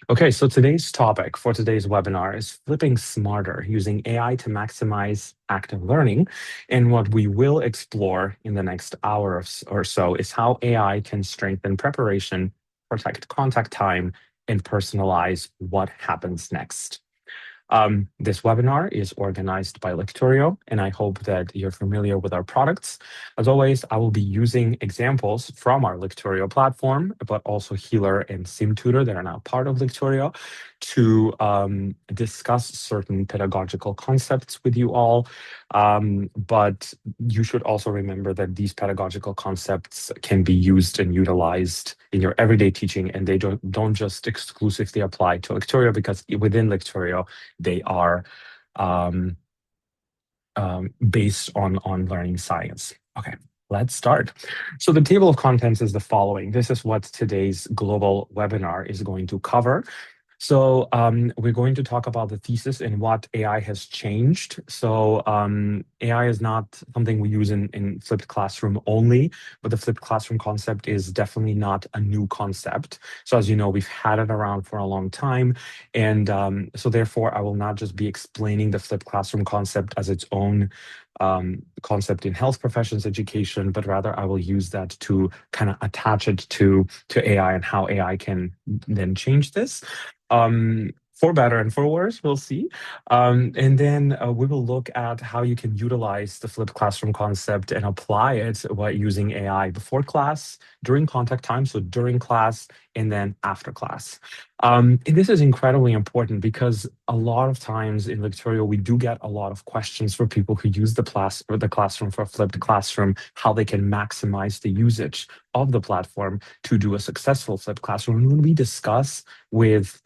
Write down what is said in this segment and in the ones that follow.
Okay, so today's topic for today's webinar is flipping smarter using AI to maximize active learning. And what we will explore in the next hour or so is how AI can strengthen preparation, protect contact time, and personalize what happens next. This webinar is organized by Lecturio, and I hope that you're familiar with our products. As always, I will be using examples from our Lecturio platform, but also Healer and SimTutor that are now part of Lecturio to discuss certain pedagogical concepts with you all. But you should also remember that these pedagogical concepts can be used and utilized in your everyday teaching, and they don't just exclusively apply to Lecturio, because within Lecturio, they are um, based on learning science. Okay, let's start. So the table of contents is the following. This is what today's global webinar is going to cover. So we're going to talk about the thesis and what AI has changed. So AI is not something we use in flipped classroom only, but the flipped classroom concept is definitely not a new concept. So as you know, we've had it around for a long time. And so therefore, I will not just be explaining the flipped classroom concept as its own concept in health professions education, but rather I will use that to kind of attach it to AI and how AI can then change this. For better and for worse, we'll see. And then we will look at how you can utilize the flipped classroom concept and apply it while using AI before class, during contact time, so during class, and then after class. And this is incredibly important because a lot of times in Lecturio, we do get a lot of questions for people who use the classroom for flipped classroom, how they can maximize the usage of the platform to do a successful flipped classroom. And when we discuss with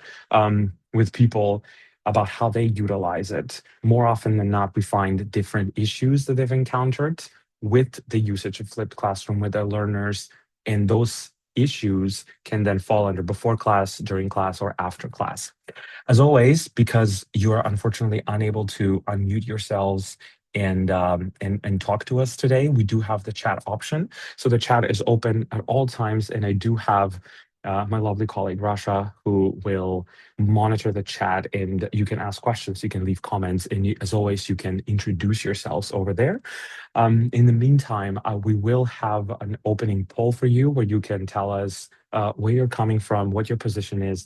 people about how they utilize it, more often than not, we find different issues that they've encountered with the usage of flipped classroom with their learners, and those issues can then fall under before class, during class, or after class. As always, because you are unfortunately unable to unmute yourselves and talk to us today, we do have the chat option. So the chat is open at all times, and I do have my lovely colleague Rasha, who will monitor the chat, and you can ask questions, you can leave comments, and as always, you can introduce yourselves over there. In the meantime, we will have an opening poll for you where you can tell us where you're coming from, what your position is.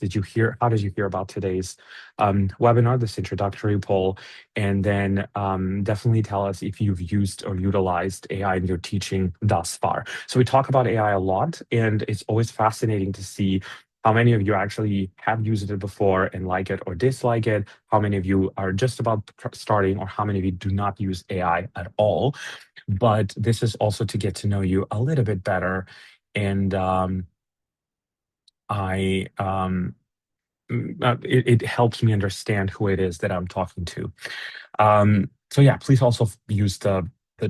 How did you hear about today's webinar, this introductory poll? And then definitely tell us if you've used or utilized AI in your teaching thus far. So we talk about AI a lot, and it's always fascinating to see how many of you actually have used it before and like it or dislike it, how many of you are just about starting, or how many of you do not use AI at all. But this is also to get to know you a little bit better. And it helps me understand who it is that I'm talking to. So yeah, please also use the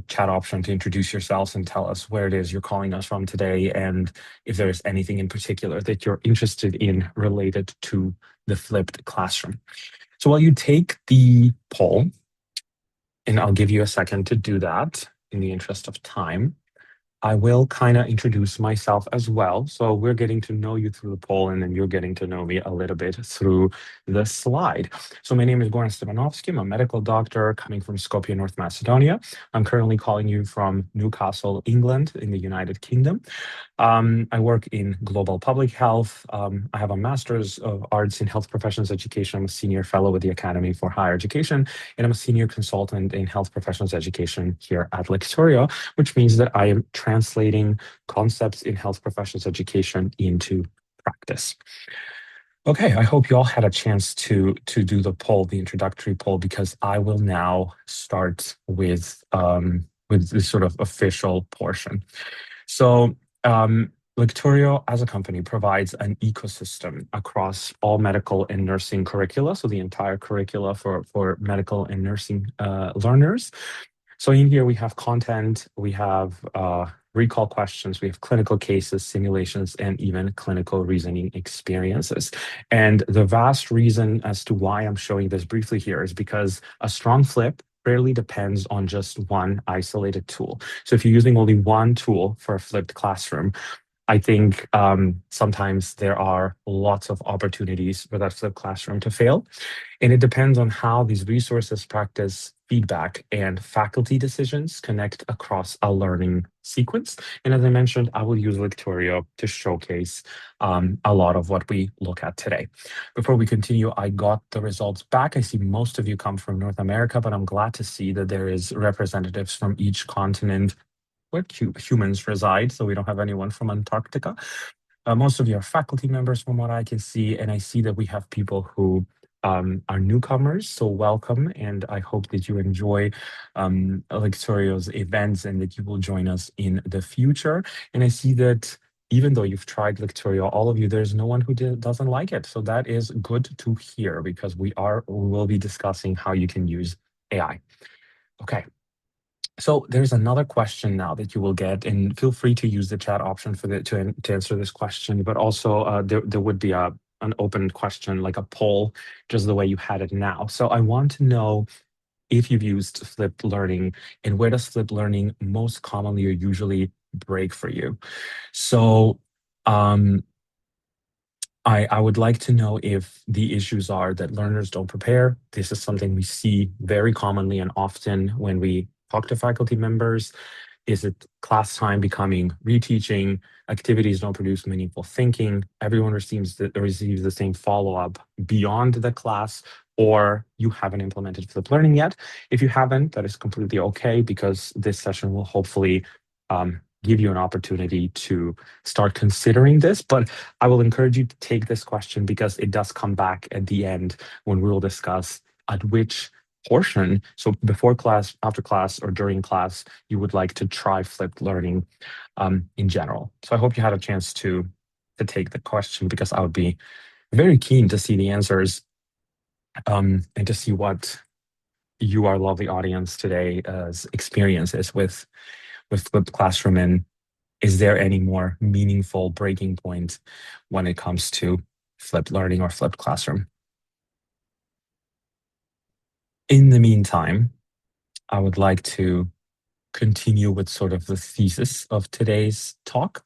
chat option to introduce yourselves and tell us where it is you're calling us from today, and if there is anything in particular that you're interested in related to the flipped classroom. So while you take the poll, and I'll give you a second to do that in the interest of time, I will kind of introduce myself as well. So we're getting to know you through the poll, and then you're getting to know me a little bit through the slide. So my name is Goran Stevanovski. I'm a medical doctor coming from Skopje, North Macedonia. I'm currently calling you from Newcastle, England, in the United Kingdom. I work in global public health. I have a master's of arts in health professions education. I'm a senior fellow with the Academy for Higher Education, and I'm a senior consultant in health professions education here at Lecturio, which means that I am translating concepts in health professions education into practice. Okay, I hope you all had a chance to do the poll, the introductory poll, because I will now start with this sort of official portion. So Lecturio as a company provides an ecosystem across all medical and nursing curricula, so the entire curricula for medical and nursing learners. So in here we have content, we have recall questions, we have clinical cases, simulations, and even clinical reasoning experiences. And the vast reason as to why I'm showing this briefly here is because a strong flip rarely depends on just one isolated tool. So if you're using only one tool for a flipped classroom, I think sometimes there are lots of opportunities for that flipped classroom to fail. And it depends on how these resources, practice, feedback, and faculty decisions connect across a learning sequence. And as I mentioned, I will use Lecturio to showcase a lot of what we look at today. Before we continue, I got the results back. I see most of you come from North America, but I'm glad to see that there is representatives from each continent where humans reside, so we don't have anyone from Antarctica. Most of you are faculty members from what I can see, and I see that we have people who are newcomers, so welcome, and I hope that you enjoy Lecturio's events and that you will join us in the future. And I see that even though you've tried Lecturio, all of you, there's no one who doesn't like it. So that is good to hear because we will be discussing how you can use AI. Okay. So there's another question now that you will get, and feel free to use the chat option to answer this question. But also, there would be an open question, like a poll, just the way you had it now. So I want to know if you've used flipped learning and where does flipped learning most commonly or usually break for you. So I would like to know if the issues are that learners don't prepare. This is something we see very commonly and often when we talk to faculty members. Is it class time becoming reteaching? Activities don't produce meaningful thinking. Everyone receives the same follow-up beyond the class, or you haven't implemented flipped learning yet. If you haven't, that is completely okay because this session will hopefully give you an opportunity to start considering this. But I will encourage you to take this question because it does come back at the end when we will discuss at which portion, so before class, after class, or during class, you would like to try flipped learning in general. So I hope you had a chance to take the question because I would be very keen to see the answers and to see what you, our lovely audience today's experience is with flipped classroom, and is there any more meaningful breaking point when it comes to flipped learning or flipped classroom? In the meantime, I would like to continue with sort of the thesis of today's talk.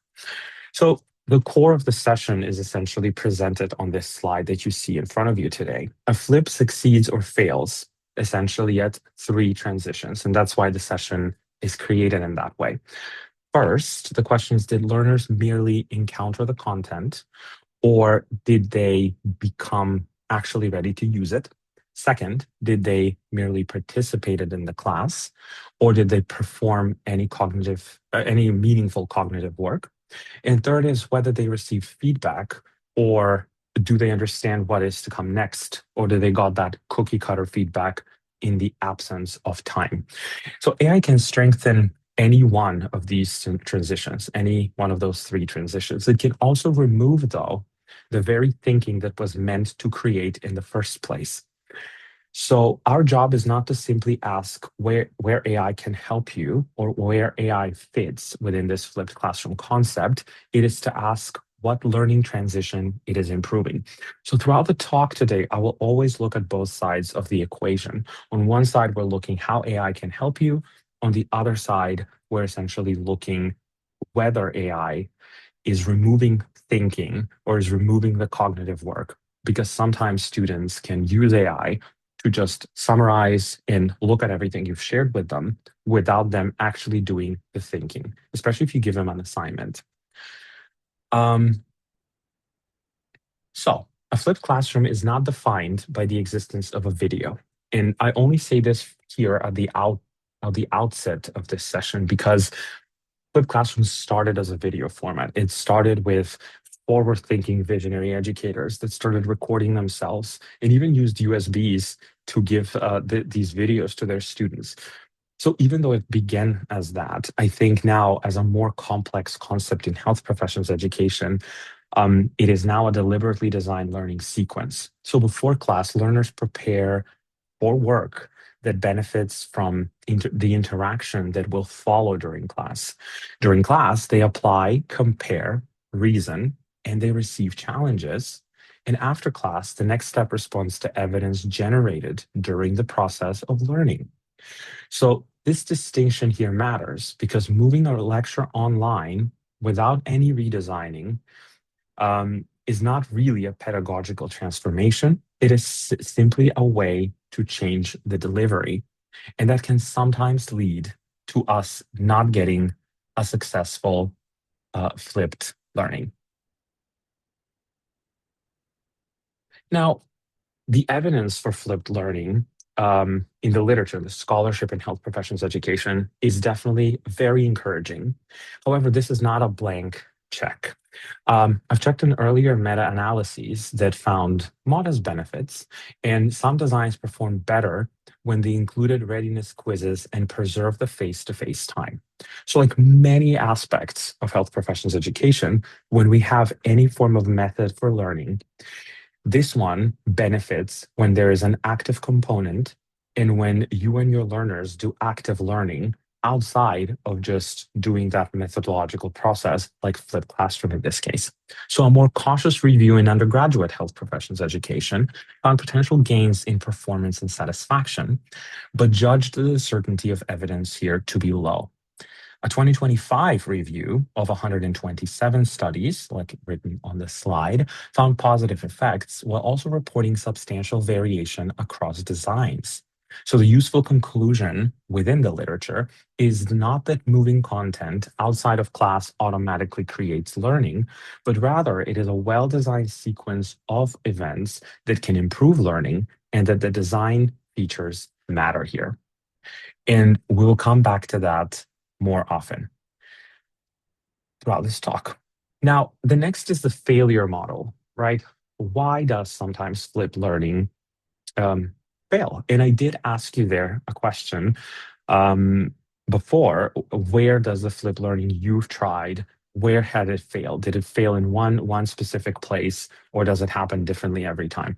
So the core of the session is essentially presented on this slide that you see in front of you today. A flip succeeds or fails essentially at 3 transitions, and that's why the session is created in that way. First, the question is, did learners merely encounter the content, or did they become actually ready to use it? Second, did they merely participated in the class, or did they perform any meaningful cognitive work? And third is whether they receive feedback, or do they understand what is to come next, or do they got that cookie cutter feedback in the absence of time? So AI can strengthen any one of these transitions, any one of those 3 transitions. It can also remove, though, the very thinking that was meant to create in the first place. So our job is not to simply ask where AI can help you or where AI fits within this flipped classroom concept. It is to ask what learning transition it is improving. So throughout the talk today, I will always look at both sides of the equation. On one side, we're looking how AI can help you. On the other side, we're essentially looking whether AI is removing thinking or is removing the cognitive work, because sometimes students can use AI to just summarize and look at everything you've shared with them without them actually doing the thinking, especially if you give them an assignment. So a flipped classroom is not defined by the existence of a video. And I only say this here at the outset of this session because flipped classrooms started as a video format. It started with forward-thinking visionary educators that started recording themselves and even used USBs to give these videos to their students. So even though it began as that, I think now as a more complex concept in health professions education, it is now a deliberately designed learning sequence. So before class, learners prepare for work that benefits from the interaction that will follow during class. During class, they apply, compare, reason, and they receive challenges. And after class, the next step responds to evidence generated during the process of learning. So this distinction here matters because moving a lecture online without any redesigning is not really a pedagogical transformation. It is simply a way to change the delivery. And that can sometimes lead to us not getting a successful flipped learning. Now, the evidence for flipped learning in the literature, the scholarship in health professions education, is definitely very encouraging. However, this is not a blank check. I've checked in earlier meta-analyses that found modest benefits, and some designs perform better when they included readiness quizzes and preserved the face-to-face time. So like many aspects of health professions education, when we have any form of method for learning, this one benefits when there is an active component and when you and your learners do active learning outside of just doing that methodological process, like flipped classroom in this case. So a more cautious review in undergraduate health professions education found potential gains in performance and satisfaction, but judged the certainty of evidence here to be low. A 2025 review of 127 studies, like written on the slide, found positive effects while also reporting substantial variation across designs. So the useful conclusion within the literature is not that moving content outside of class automatically creates learning, but rather it is a well-designed sequence of events that can improve learning and that the design features matter here. And we'll come back to that more often throughout this talk. Now, the next is the failure model, right? Why does sometimes flipped learning fail? And I did ask you there a question before. Where does the flipped learning you've tried, where had it failed? Did it fail in one specific place, or does it happen differently every time?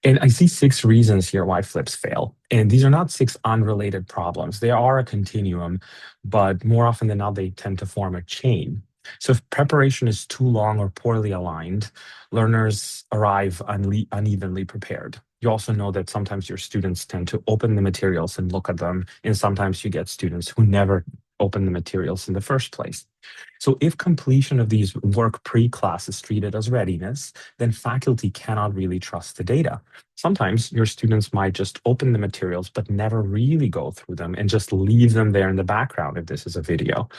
And I see 6 reasons here why flips fail. And these are not 6 unrelated problems. They are a continuum, but more often than not, they tend to form a chain. So if preparation is too long or poorly aligned, learners arrive unevenly prepared. You also know that sometimes your students tend to open the materials and look at them, and sometimes you get students who never open the materials in the first place. So if completion of these work pre-class is treated as readiness, then faculty cannot really trust the data. Sometimes your students might just open the materials but never really go through them and just leave them there in the background if this is a video.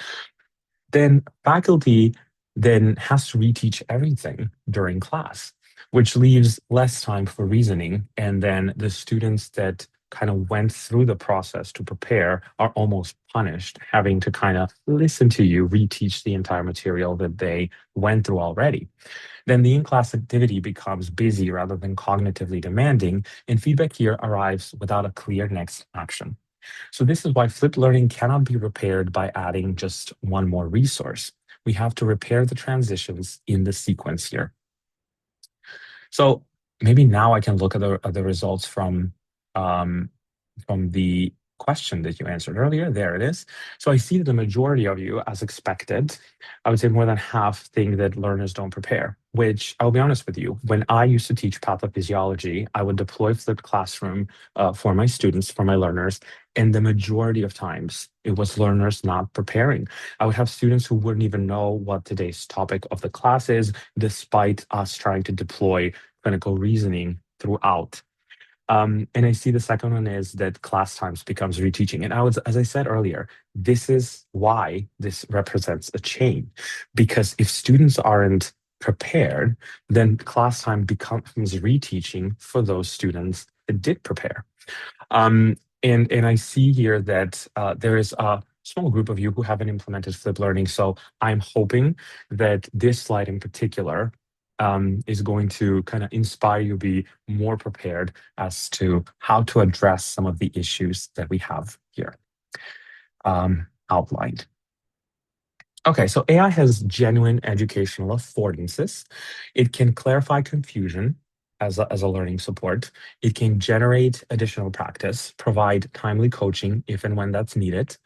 Then faculty then has to reteach everything during class, which leaves less time for reasoning. And then the students that kind of went through the process to prepare are almost punished, having to kind of listen to you reteach the entire material that they went through already. Then the in-class activity becomes busy rather than cognitively demanding, and feedback here arrives without a clear next action. So this is why flipped learning cannot be repaired by adding just one more resource. We have to repair the transitions in the sequence here. So maybe now I can look at the results from the question that you answered earlier. There it is. So I see that the majority of you, as expected, I would say more than half think that learners don't prepare, which I'll be honest with you, when I used to teach pathophysiology, I would deploy flipped classroom for my students, for my learners, and the majority of times it was learners not preparing. I would have students who wouldn't even know what today's topic of the class is, despite us trying to deploy clinical reasoning throughout. And I see the second one is that class times becomes reteaching. And as I said earlier, this is why this represents a chain, because if students aren't prepared, then class time becomes reteaching for those students that did prepare. And I see here that there is a small group of you who haven't implemented flipped learning. So I'm hoping that this slide in particular is going to kind of inspire you to be more prepared as to how to address some of the issues that we have here outlined. Okay, so AI has genuine educational affordances. It can clarify confusion as a learning support. It can generate additional practice, provide timely coaching if and when that's needed.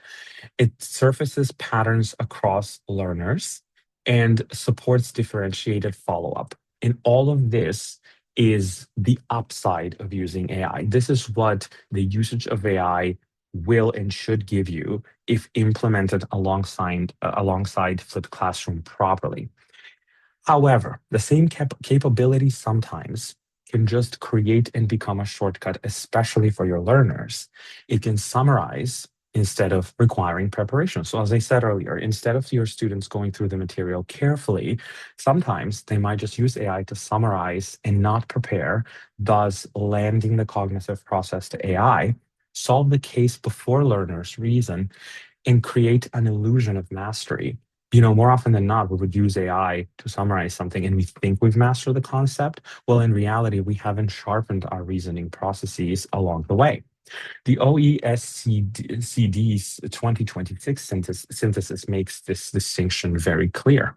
It surfaces patterns across learners and supports differentiated follow-up. And all of this is the upside of using AI. This is what the usage of AI will and should give you if implemented alongside flipped classroom properly. However, the same capability sometimes can just create and become a shortcut, especially for your learners. It can summarize instead of requiring preparation. So as I said earlier, instead of your students going through the material carefully, sometimes they might just use AI to summarize and not prepare, thus landing the cognitive process to AI, solve the case before learners reason, and create an illusion of mastery. More often than not, we would use AI to summarize something and we think we've mastered the concept. Well, in reality, we haven't sharpened our reasoning processes along the way. The OESCD's 2026 synthesis makes this distinction very clear.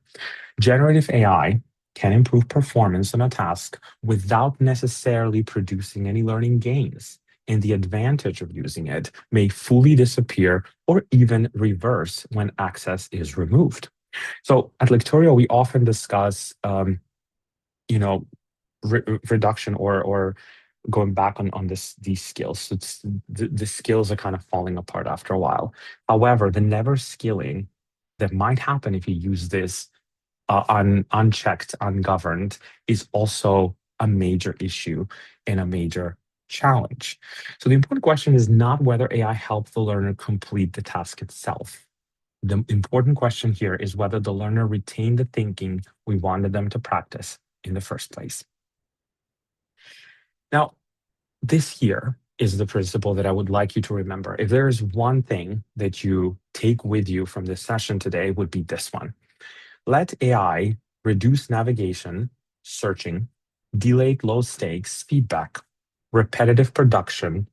Generative AI can improve performance on a task without necessarily producing any learning gains. And the advantage of using it may fully disappear or even reverse when access is removed. So at Lecturio, we often discuss, reduction or going back on these skills. So the skills are kind of falling apart after a while. However, the never skilling that might happen if you use this unchecked, ungoverned, is also a major issue and a major challenge. So the important question is not whether AI helped the learner complete the task itself. The important question here is whether the learner retained the thinking we wanted them to practice in the first place. Now, this here is the principle that I would like you to remember. If there is one thing that you take with you from this session today, it would be this one. Let AI reduce navigation, searching, delayed low stakes feedback, repetitive production,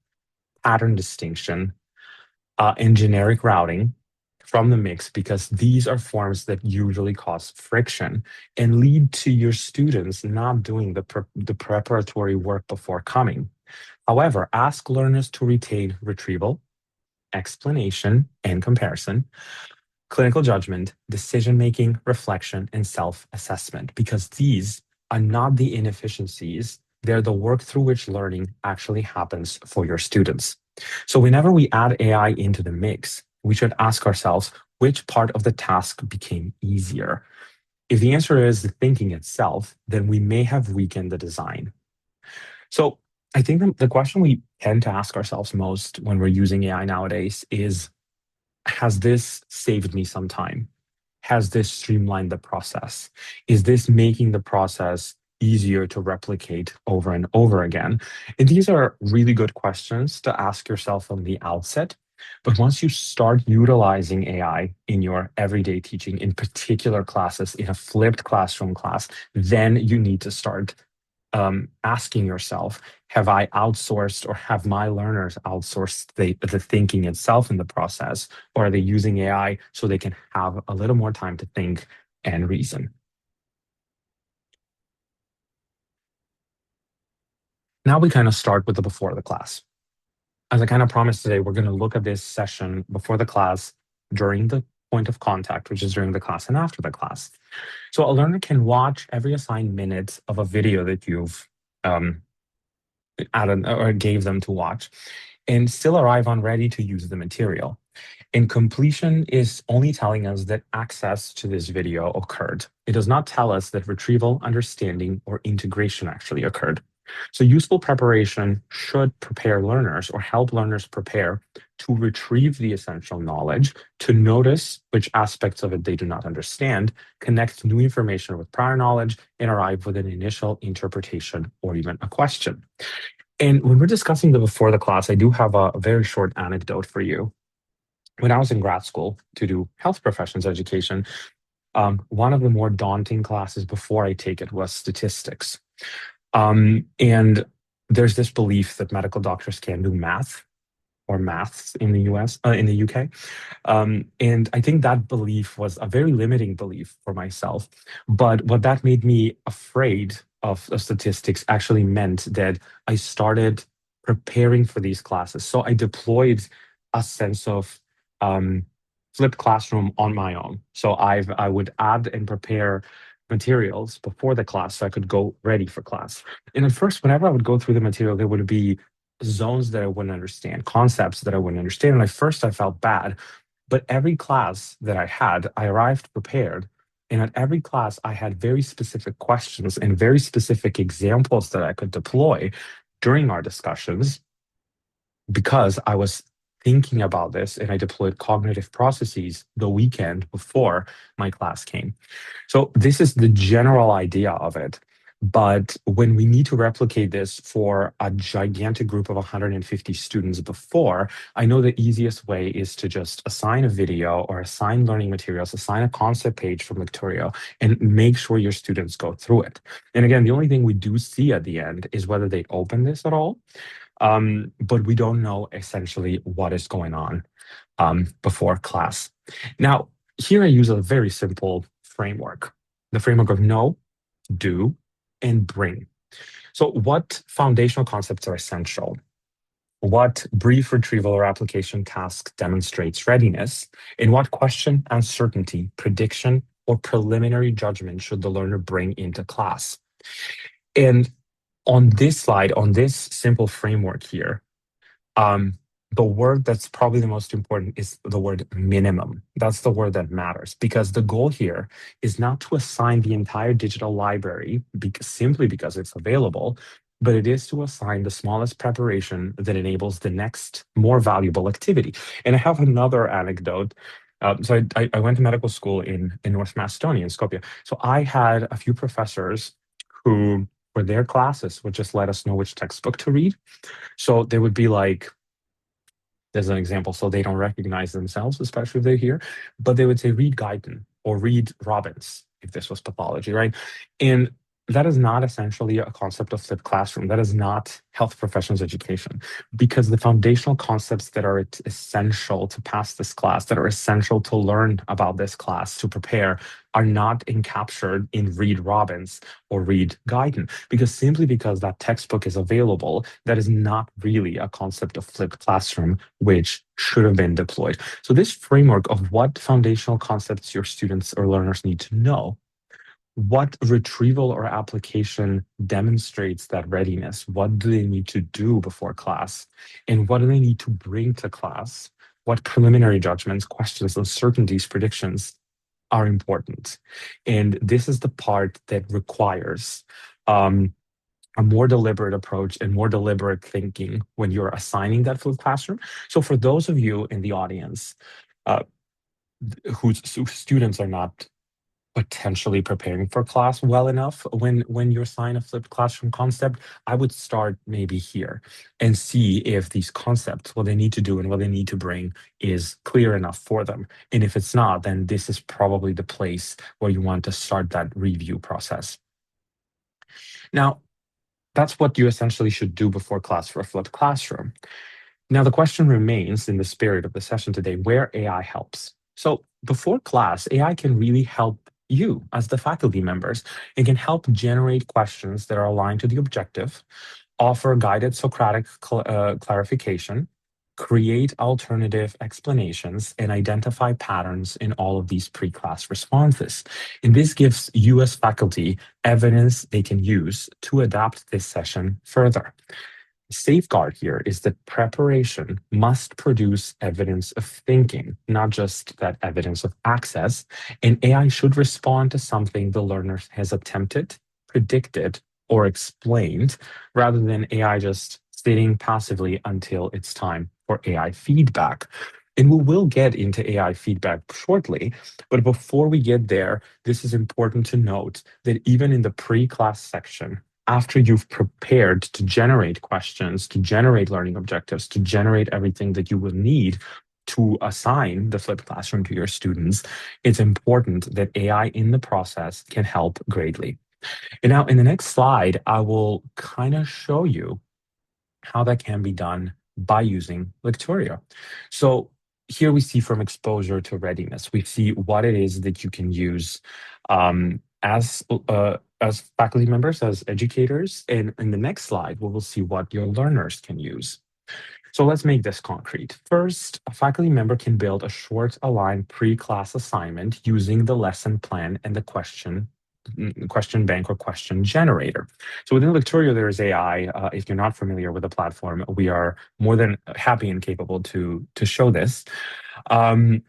pattern distinction, and generic routing from the mix, because these are forms that usually cause friction and lead to your students not doing the preparatory work before coming. However, ask learners to retain retrieval, explanation, and comparison, clinical judgment, decision-making, reflection, and self-assessment, because these are not the inefficiencies, they're the work through which learning actually happens for your students. So whenever we add AI into the mix, we should ask ourselves, which part of the task became easier? If the answer is the thinking itself, then we may have weakened the design. So I think the question we tend to ask ourselves most when we're using AI nowadays is, has this saved me some time? Has this streamlined the process? Is this making the process easier to replicate over and over again? And these are really good questions to ask yourself from the outset. But once you start utilizing AI in your everyday teaching, in particular classes, in a flipped classroom class, then you need to start asking yourself, have I outsourced or have my learners outsourced the thinking itself in the process, or are they using AI so they can have a little more time to think and reason? Now we kind of start with the before the class. As I kind of promised today, we're going to look at this session before the class, during the point of contact, which is during the class, and after the class. So a learner can watch every assigned minute of a video that you've added or gave them to watch and still arrive on ready to use the material. And completion is only telling us that access to this video occurred. It does not tell us that retrieval, understanding, or integration actually occurred. So useful preparation should prepare learners or help learners prepare to retrieve the essential knowledge, to notice which aspects of it they do not understand, connect new information with prior knowledge, and arrive with an initial interpretation or even a question. And when we're discussing the before the class, I do have a very short anecdote for you. When I was in grad school to do health professions education, one of the more daunting classes before I take it was statistics. And there's this belief that medical doctors can do math or maths in the in the UK. And I think that belief was a very limiting belief for myself. But what that made me afraid of statistics actually meant that I started preparing for these classes. So I deployed a sense of flipped classroom on my own. So I would add and prepare materials before the class so I could go ready for class. And at first, whenever I would go through the material, there would be zones that I wouldn't understand, concepts that I wouldn't understand. And at first I felt bad, but every class that I had, I arrived prepared. And at every class, I had very specific questions and very specific examples that I could deploy during our discussions because I was thinking about this and I deployed cognitive processes the weekend before my class came. So this is the general idea of it. But when we need to replicate this for a gigantic group of 150 students before, I know the easiest way is to just assign a video or assign learning materials, assign a concept page from Lecturio, and make sure your students go through it. And again, the only thing we do see at the end is whether they open this at all. But we don't know essentially what is going on before class. Now, here I use a very simple framework, the framework of know, do, and bring. So what foundational concepts are essential? What brief retrieval or application task demonstrates readiness? And what question, uncertainty, prediction, or preliminary judgment should the learner bring into class? And on this slide, on this simple framework here, the word that's probably the most important is the word minimum. That's the word that matters because the goal here is not to assign the entire digital library simply because it's available, but it is to assign the smallest preparation that enables the next more valuable activity. And I have another anecdote. I went to medical school in North Macedonia, in Skopje. So I had a few professors who, for their classes, would just let us know which textbook to read. So they would be like, there's an example, so they don't recognize themselves, especially if they're here, but they would say, read Guyton or read Robbins, if this was pathology, right? And that is not essentially a concept of flipped classroom. That is not health professions education, because the foundational concepts that are essential to pass this class, that are essential to learn about this class, to prepare, are not encaptured in read Robbins or read Guyton, simply because that textbook is available, that is not really a concept of flipped classroom, which should have been deployed. So this framework of what foundational concepts your students or learners need to know, what retrieval or application demonstrates that readiness, what do they need to do before class, and what do they need to bring to class, what preliminary judgments, questions, uncertainties, predictions are important. And this is the part that requires a more deliberate approach and more deliberate thinking when you're assigning that flipped classroom. So for those of you in the audience whose students are not potentially preparing for class well enough when you assign a flipped classroom concept, I would start maybe here and see if these concepts, what they need to do and what they need to bring, is clear enough for them. And if it's not, then this is probably the place where you want to start that review process. Now, that's what you essentially should do before class for a flipped classroom. Now, the question remains, in the spirit of the session today, where AI helps. So before class, AI can really help you as the faculty members. It can help generate questions that are aligned to the objective, offer guided Socratic clarification, create alternative explanations, and identify patterns in all of these pre-class responses. And this gives you as faculty evidence they can use to adapt this session further. Safeguard here is that preparation must produce evidence of thinking, not just that evidence of access. And AI should respond to something the learner has attempted, predicted, or explained, rather than AI just sitting passively until it's time for AI feedback. And we will get into AI feedback shortly, but before we get there, this is important to note that even in the pre-class section, after you've prepared to generate questions, to generate learning objectives, to generate everything that you will need to assign the flipped classroom to your students, it's important that AI in the process can help greatly. And now in the next slide, I will kind of show you how that can be done by using Lecturio. So here we see from exposure to readiness, we see what it is that you can use as faculty members, as educators. And in the next slide, we will see what your learners can use. So let's make this concrete. First, a faculty member can build a short aligned pre-class assignment using the lesson plan and the question question bank or question generator. So within Lecturio, there is AI. If you're not familiar with the platform, we are more than happy and capable to show this. Um,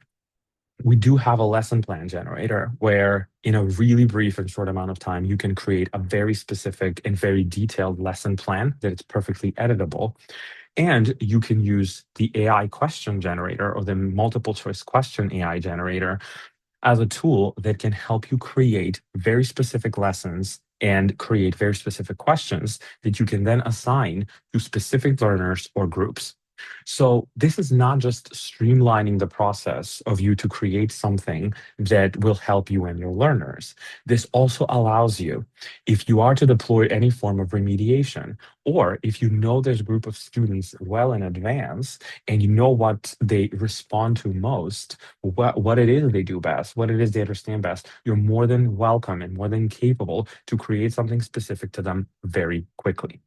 we do have a lesson plan generator where in a really brief and short amount of time, you can create a very specific and very detailed lesson plan that is perfectly editable. And you can use the AI question generator or the multiple choice question AI generator as a tool that can help you create very specific lessons and create very specific questions that you can then assign to specific learners or groups. So this is not just streamlining the process of you to create something that will help you and your learners. This also allows you, if you are to deploy any form of remediation, or if you know there's a group of students well in advance and you know what they respond to most, what it is they do best, what it is they understand best, you're more than welcome and more than capable to create something specific to them very quickly.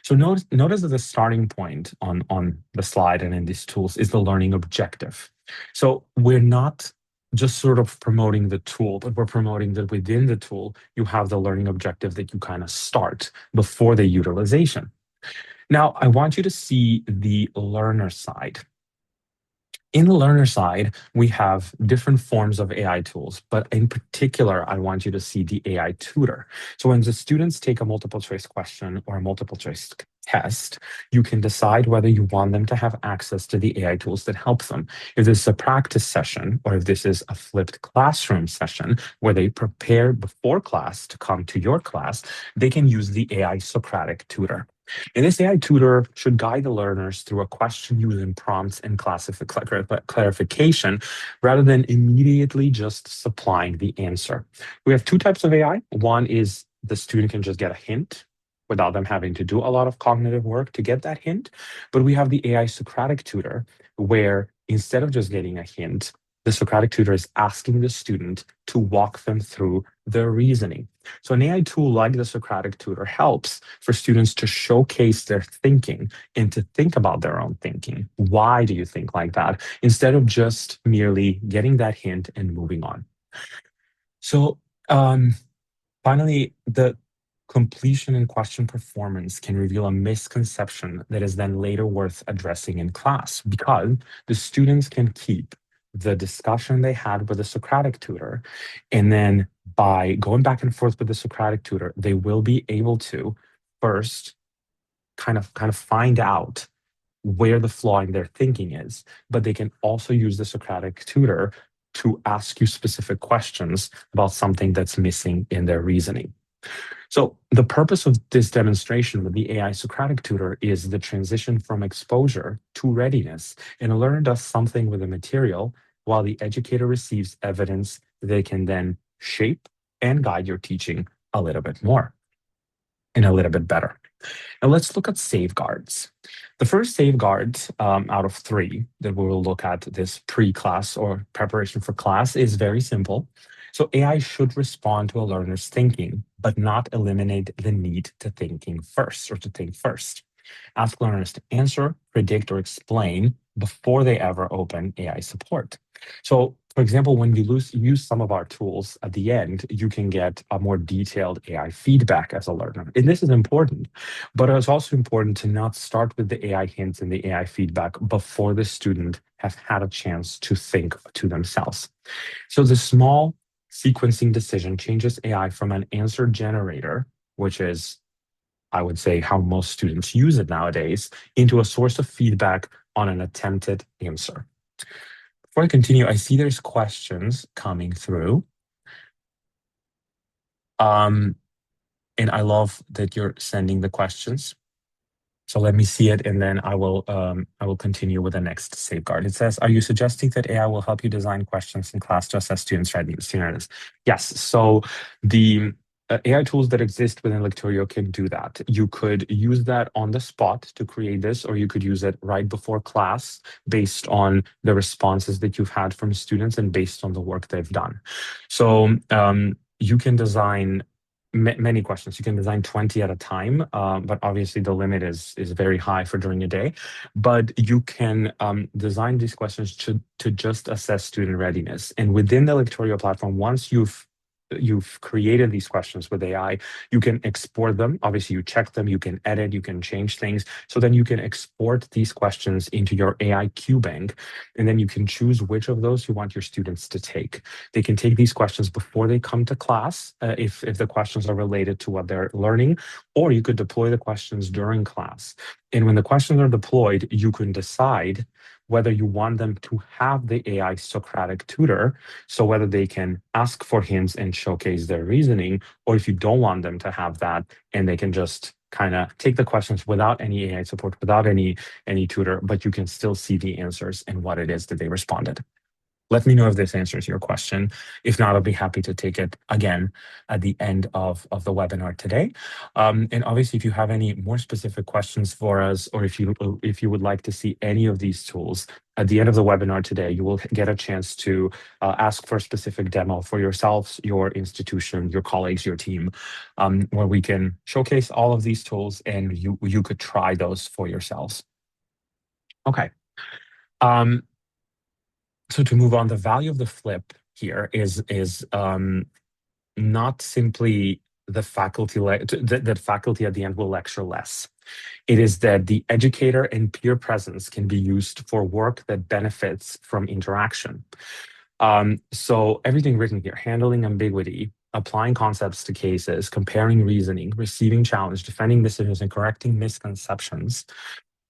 So notice that the starting point on the slide and in these tools is the learning objective. So we're not just sort of promoting the tool, but we're promoting that within the tool, you have the learning objective that you kind of start before the utilization. Now, I want you to see the learner side. In the learner side, we have different forms of AI tools, but in particular, I want you to see the AI tutor. So when the students take a multiple choice question or a multiple choice test, you can decide whether you want them to have access to the AI tools that help them. If this is a practice session, or if this is a flipped classroom session where they prepare before class to come to your class, they can use the AI Socratic tutor. And this AI tutor should guide the learners through a question using prompts and clarification rather than immediately just supplying the answer. We have two types of AI. One is the student can just get a hint without them having to do a lot of cognitive work to get that hint. But we have the AI Socratic tutor, where instead of just getting a hint, the Socratic tutor is asking the student to walk them through their reasoning. So an AI tool like the Socratic tutor helps for students to showcase their thinking and to think about their own thinking. Why do you think like that? Instead of just merely getting that hint and moving on. So finally, the completion and question performance can reveal a misconception that is then later worth addressing in class because the students can keep the discussion they had with the Socratic tutor, and then by going back and forth with the Socratic tutor, they will be able to first kind of find out where the flaw in their thinking is, but they can also use the Socratic tutor to ask you specific questions about something that's missing in their reasoning. So the purpose of this demonstration with the AI Socratic tutor is the transition from exposure to readiness. And a learner does something with the material while the educator receives evidence they can then shape and guide your teaching a little bit more and a little bit better. Now let's look at safeguards. The first safeguard out of three that we will look at this pre-class or preparation for class is very simple. So AI should respond to a learner's thinking, but not eliminate the need to thinking first or to think first. Ask learners to answer, predict, or explain before they ever open AI support. So, for example, when you use some of our tools at the end, you can get a more detailed AI feedback as a learner. And this is important, but it's also important to not start with the AI hints and the AI feedback before the student has had a chance to think to themselves. So the small sequencing decision changes AI from an answer generator, which is, I would say, how most students use it nowadays, into a source of feedback on an attempted answer. Before I continue, I see there's questions coming through. And I love that you're sending the questions. So let me see it, and then I will continue with the next safeguard. It says, are you suggesting that AI will help you design questions in class to assess students' readiness? Yes. So the AI tools that exist within Lecturio can do that. You could use that on the spot to create this, or you could use it right before class based on the responses that you've had from students and based on the work they've done. So you can design many questions. You can design 20 at a time, but obviously the limit is very high for during a day. But you can design these questions to just assess student readiness. And within the Lecturio platform, once you've you've created these questions with AI, you can export them. Obviously, you check them, you can edit, you can change things. So then you can export these questions into your AI Q bank, and then you can choose which of those you want your students to take. They can take these questions before they come to class, if the questions are related to what they're learning, or you could deploy the questions during class. And when the questions are deployed, you can decide whether you want them to have the AI Socratic tutor, so whether they can ask for hints and showcase their reasoning, or if you don't want them to have that and they can just kind of take the questions without any AI support, without any tutor, but you can still see the answers and what it is that they responded. Let me know if this answers your question. If not, I'll be happy to take it again at the end of the webinar today. And obviously, if you have any more specific questions for us, or if you would like to see any of these tools, at the end of the webinar today, you will get a chance to ask for a specific demo for yourselves, your institution, your colleagues, your team, where we can showcase all of these tools and you could try those for yourselves. Okay. So to move on, the value of the flip here is not simply the faculty that faculty at the end will lecture less. It is that the educator and peer presence can be used for work that benefits from interaction. So everything written here: handling ambiguity, applying concepts to cases, comparing reasoning, receiving challenge, defending decisions, and correcting misconceptions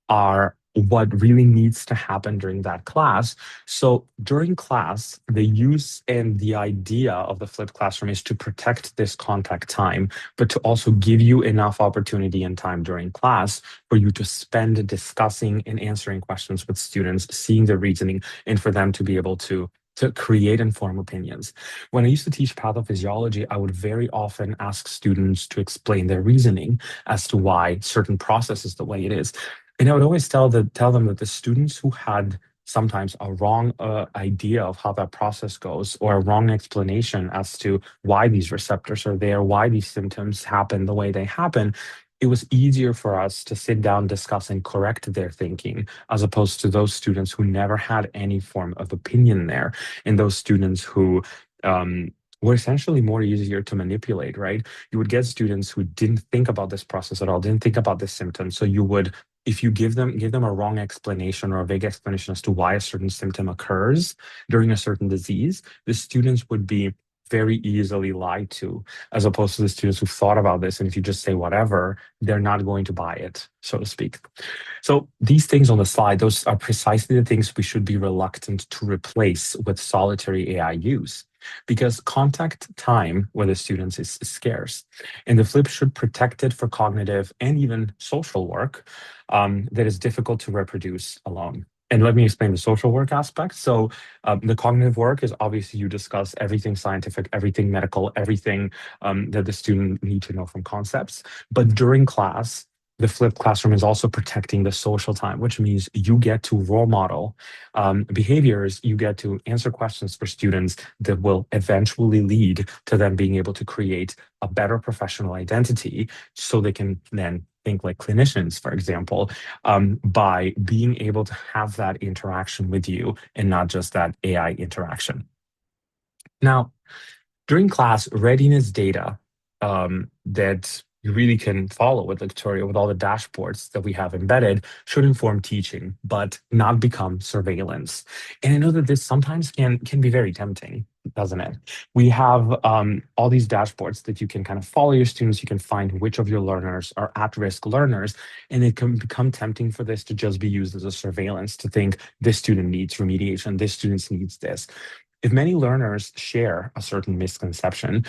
are what really needs to happen during that class. So during class, the use and the idea of the flipped classroom is to protect this contact time, but to also give you enough opportunity and time during class for you to spend discussing and answering questions with students, seeing the reasoning, and for them to be able to create and form opinions. When I used to teach pathophysiology, I would very often ask students to explain their reasoning as to why certain process is the way it is. And I would always tell them that the students who had sometimes a wrong idea of how that process goes, or a wrong explanation as to why these receptors are there, why these symptoms happen the way they happen, it was easier for us to sit down, discuss, and correct their thinking, as opposed to those students who never had any form of opinion there, and those students who were essentially more easier to manipulate, right? You would get students who didn't think about this process at all, didn't think about the symptoms. So you would, if you give them a wrong explanation or a vague explanation as to why a certain symptom occurs during a certain disease, the students would be very easily lied to, as opposed to the students who thought about this. And if you just say whatever, they're not going to buy it, so to speak. So these things on the slide, those are precisely the things we should be reluctant to replace with solitary AI use, because contact time with the students is scarce, and the flip should protect it for cognitive and even social work that is difficult to reproduce alone. And let me explain the social work aspect. So the cognitive work is obviously you discuss everything scientific, everything medical, everything that the student need to know from concepts. But during class, the flipped classroom is also protecting the social time, which means you get to role model behaviors, you get to answer questions for students that will eventually lead to them being able to create a better professional identity, so they can then think like clinicians, for example, by being able to have that interaction with you and not just that AI interaction. Now, during class, readiness data that you really can follow with Lecturio, with all the dashboards that we have embedded, should inform teaching, but not become surveillance. And I know that this sometimes can be very tempting, doesn't it? We have all these dashboards that you can kind of follow your students. You can find which of your learners are at-risk learners, and it can become tempting for this to just be used as a surveillance, to think this student needs remediation, this student needs this. If many learners share a certain misconception,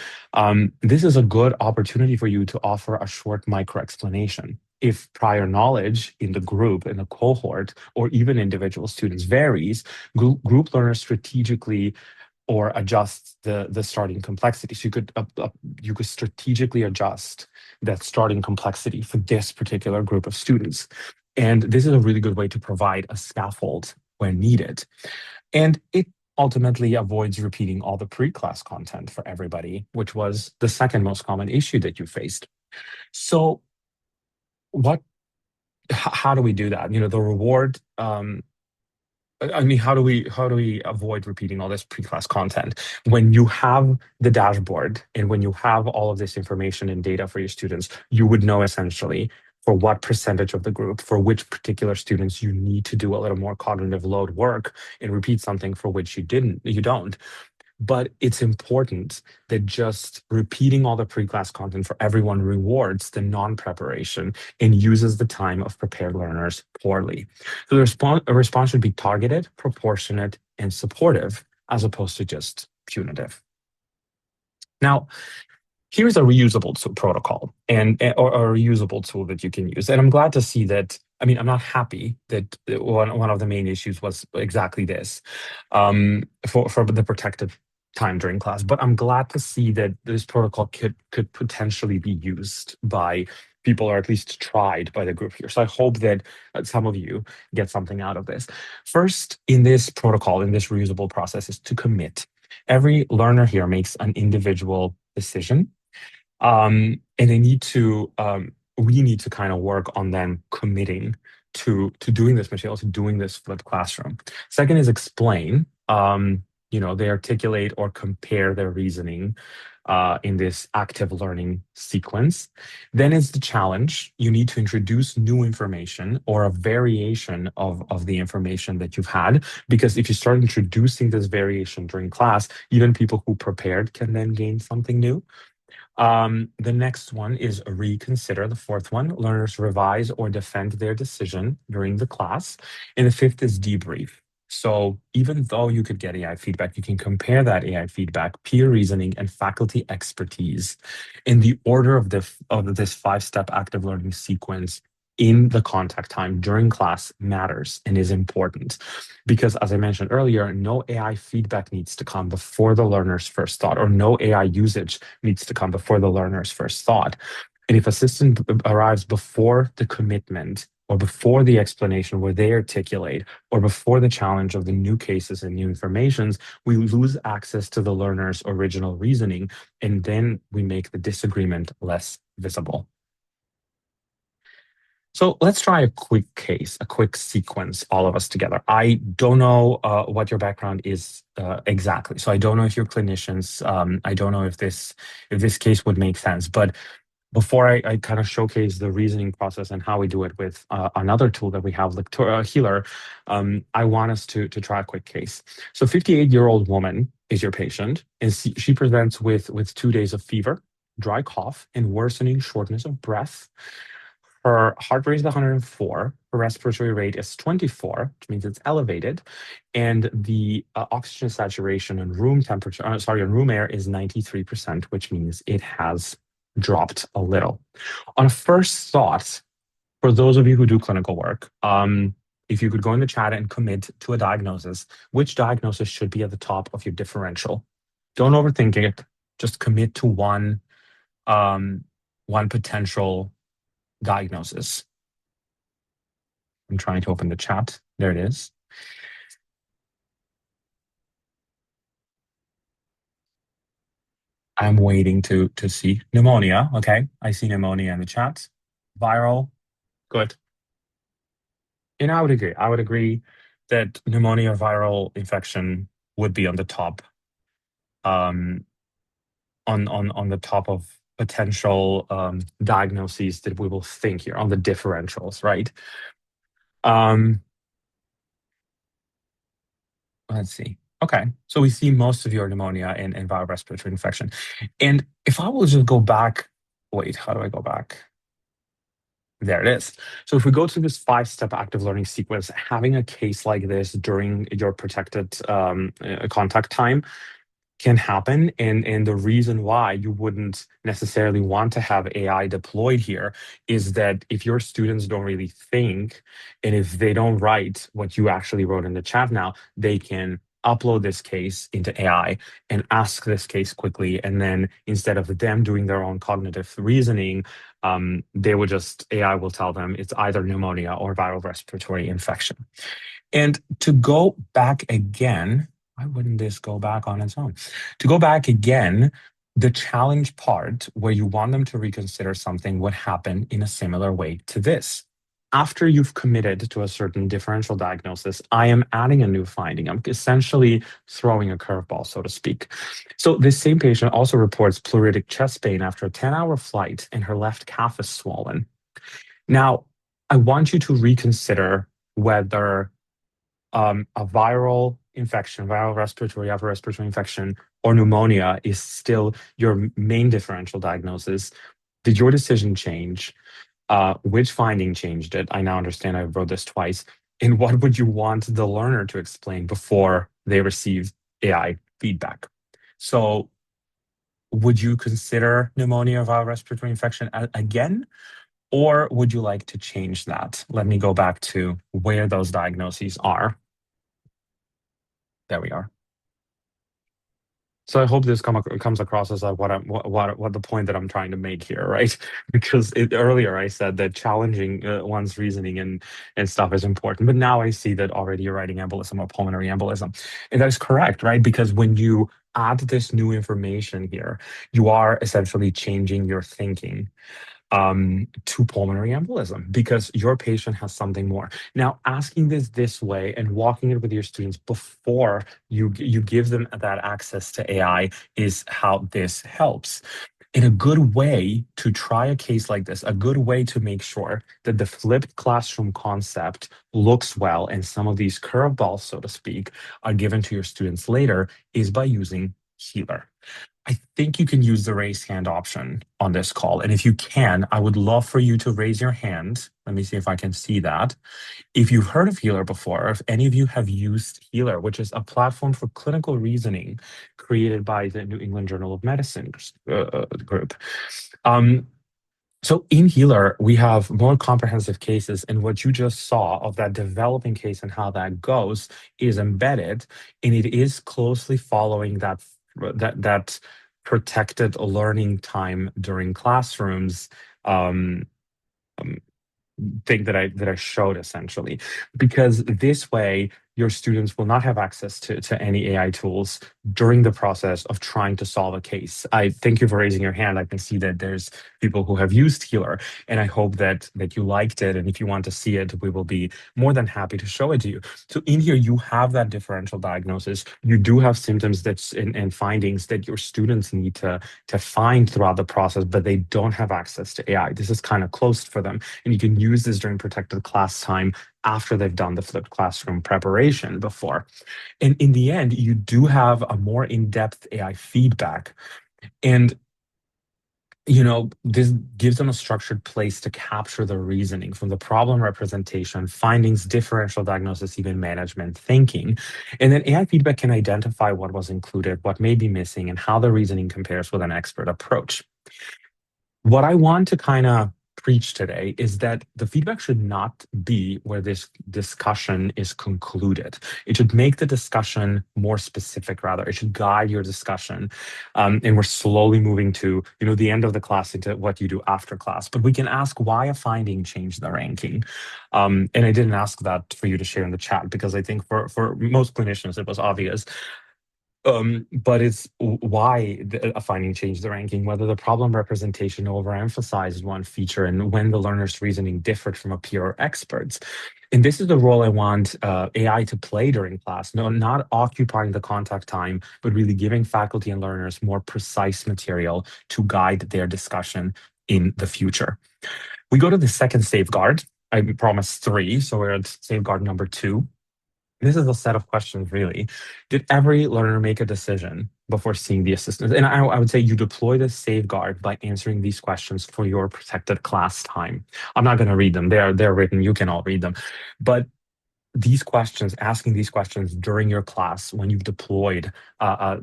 this is a good opportunity for you to offer a short micro explanation. If prior knowledge in the group, in the cohort, or even individual students varies, group learners strategically or adjust the starting complexity. So you could strategically adjust that starting complexity for this particular group of students. And this is a really good way to provide a scaffold when needed. And it ultimately avoids repeating all the pre-class content for everybody, which was the second most common issue that you faced. So how do we do that? The reward I mean, how do we avoid repeating all this pre-class content when you have the dashboard and when you have all of this information and data for your students? You would know essentially for what percentage of the group, for which particular students you need to do a little more cognitive load work and repeat something for which you don't. But it's important that just repeating all the pre-class content for everyone rewards the non-preparation and uses the time of prepared learners poorly. So a response should be targeted, proportionate, and supportive, as opposed to just punitive. Now, here's a reusable protocol or a reusable tool that you can use. And I'm glad to see that. I mean, I'm not happy that one of the main issues was exactly this for the protected time during class. But I'm glad to see that this protocol could potentially be used by people, or at least tried by the group here. So I hope that some of you get something out of this. First, in this protocol, in this reusable process, is to commit. Every learner here makes an individual decision, and we need to kind of work on them committing to doing this material, to doing this flipped classroom. Second is explain. They articulate or compare their reasoning in this active learning sequence. Then is the challenge. You need to introduce new information or a variation of the information that you've had, because if you start introducing this variation during class, even people who prepared can then gain something new. The next one is reconsider. The fourth one, learners revise or defend their decision during the class. And the fifth is debrief. So even though you could get AI feedback, you can compare that AI feedback, peer reasoning, and faculty expertise in the order of this five-step active learning sequence in the contact time during class matters and is important. Because as I mentioned earlier, no AI feedback needs to come before the learner's first thought, or no AI usage needs to come before the learner's first thought. And if assistant arrives before the commitment or before the explanation where they articulate, or before the challenge of the new cases and new informations, we lose access to the learner's original reasoning, and then we make the disagreement less visible. So let's try a quick case, a quick sequence, all of us together. I don't know what your background is exactly. So I don't know if you're clinicians. I don't know if this case would make sense. But before I kind of showcase the reasoning process and how we do it with another tool that we have, Lecturio Healer, I want us to try a quick case. So 58-year-old woman is your patient, and she presents with 2 days of fever, dry cough, and worsening shortness of breath. Her heart rate is 104. Her respiratory rate is 24, which means it's elevated. And the oxygen saturation and room temperature, on room air is 93%, which means it has dropped a little. On first thought, for those of you who do clinical work, if you could go in the chat and commit to a diagnosis, which diagnosis should be at the top of your differential? Don't overthink it. Just commit to one potential diagnosis. I'm trying to open the chat. There it is. I'm waiting to see pneumonia. Okay, I see pneumonia in the chat. Viral, good. And I would agree. I would agree that pneumonia or viral infection would be on the top, on the top of potential diagnoses that we will think here on the differentials, right? Let's see. Okay, so we see most of your pneumonia and viral respiratory infection. And if I will just go back, wait, how do I go back? There it is. So if we go to this five-step active learning sequence, having a case like this during your protected contact time can happen. And the reason why you wouldn't necessarily want to have AI deployed here is that if your students don't really think, and if they don't write what you actually wrote in the chat now, they can upload this case into AI and ask this case quickly. And then instead of them doing their own cognitive reasoning, AI will tell them it's either pneumonia or viral respiratory infection. And to go back again, why wouldn't this go back on its own? To go back again, the challenge part where you want them to reconsider something would happen in a similar way to this. After you've committed to a certain differential diagnosis, I am adding a new finding. I'm essentially throwing a curveball, so to speak. So this same patient also reports pleuritic chest pain after a 10-hour flight, and her left calf is swollen. Now, I want you to reconsider whether a viral infection, viral respiratory, upper respiratory infection, or pneumonia is still your main differential diagnosis. Did your decision change? Which finding changed it? I now understand I wrote this twice. And what would you want the learner to explain before they receive AI feedback? So, would you consider pneumonia or viral respiratory infection again? Or would you like to change that? Let me go back to where those diagnoses are. There we are. So I hope this comes across as what the point that I'm trying to make here, right? Because earlier I said that challenging one's reasoning and stuff is important, but now I see that already you're writing embolism or pulmonary embolism, and that is correct, right? Because when you add this new information here, you are essentially changing your thinking to pulmonary embolism because your patient has something more. Now, asking this way and walking it with your students before you give them that access to AI is how this helps. In a good way to try a case like this, a good way to make sure that the flipped classroom concept looks well and some of these curveballs, so to speak, are given to your students later is by using Healer. I think you can use the raise hand option on this call. And if you can, I would love for you to raise your hand. Let me see if I can see that. If you've heard of Healer before, or if any of you have used Healer, which is a platform for clinical reasoning created by the New England Journal of Medicine group. So in Healer, we have more comprehensive cases, and what you just saw of that developing case and how that goes is embedded, and it is closely following that protected learning time during classrooms um, um, thing that I showed essentially, because this way your students will not have access to any AI tools during the process of trying to solve a case. I thank you for raising your hand. I can see that there's people who have used Healer, and I hope that you liked it. And if you want to see it, we will be more than happy to show it to you. So in here, you have that differential diagnosis. You do have symptoms and findings that your students need to find throughout the process, but they don't have access to AI. This is kind of closed for them. And you can use this during protected class time after they've done the flipped classroom preparation before. And in the end, you do have a more in-depth AI feedback. And this gives them a structured place to capture the reasoning from the problem representation, findings, differential diagnosis, even management thinking. And then AI feedback can identify what was included, what may be missing, and how the reasoning compares with an expert approach. What I want to kind of preach today is that the feedback should not be where this discussion is concluded. It should make the discussion more specific, rather. It should guide your discussion. And we're slowly moving to, the end of the class into what you do after class. But we can ask why a finding changed the ranking. And I didn't ask that for you to share in the chat because I think for most clinicians, it was obvious. But it's why a finding changed the ranking, whether the problem representation overemphasized one feature and when the learner's reasoning differed from a peer or experts. And this is the role I want AI to play during class. No, not occupying the contact time, but really giving faculty and learners more precise material to guide their discussion in the future. We go to the second safeguard. I promised 3, so we're at safeguard number 2. This is a set of questions, really. Did every learner make a decision before seeing the assistant? And I would say you deploy this safeguard by answering these questions for your protected class time. I'm not going to read them. They're written. You can all read them. But these questions, asking these questions during your class when you've deployed a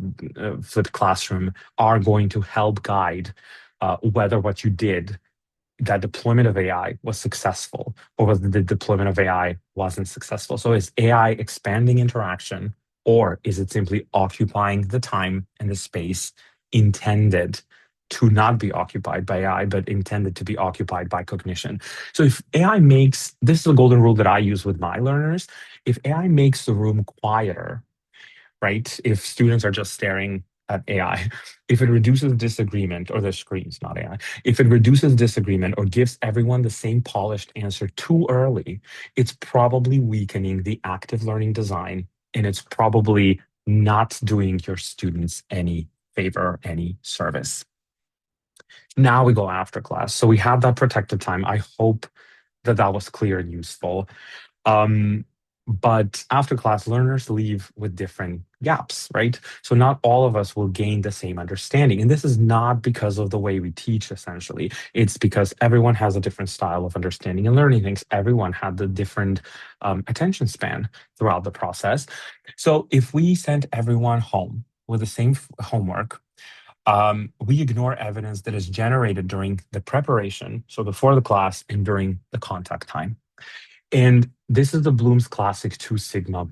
flipped classroom are going to help guide whether what you did, that deployment of AI was successful or whether the deployment of AI wasn't successful. So is AI expanding interaction or is it simply occupying the time and the space intended to not be occupied by AI, but intended to be occupied by cognition? So if AI makes, this is a golden rule that I use with my learners, if AI makes the room quieter, right? If students are just staring at AI. If it reduces disagreement, or the screens, not AI, if it reduces disagreement or gives everyone the same polished answer too early, it's probably weakening the active learning design, and it's probably not doing your students any favor, any service. Now we go after class. So we have that protected time. I hope that that was clear and useful. Um, but after class, learners leave with different gaps, right? So not all of us will gain the same understanding. And this is not because of the way we teach, essentially. It's because everyone has a different style of understanding and learning things. Everyone had the different attention span throughout the process. So if we send everyone home with the same homework, we ignore evidence that is generated during the preparation, so before the class and during the contact time. And this is the Bloom's classic two sigma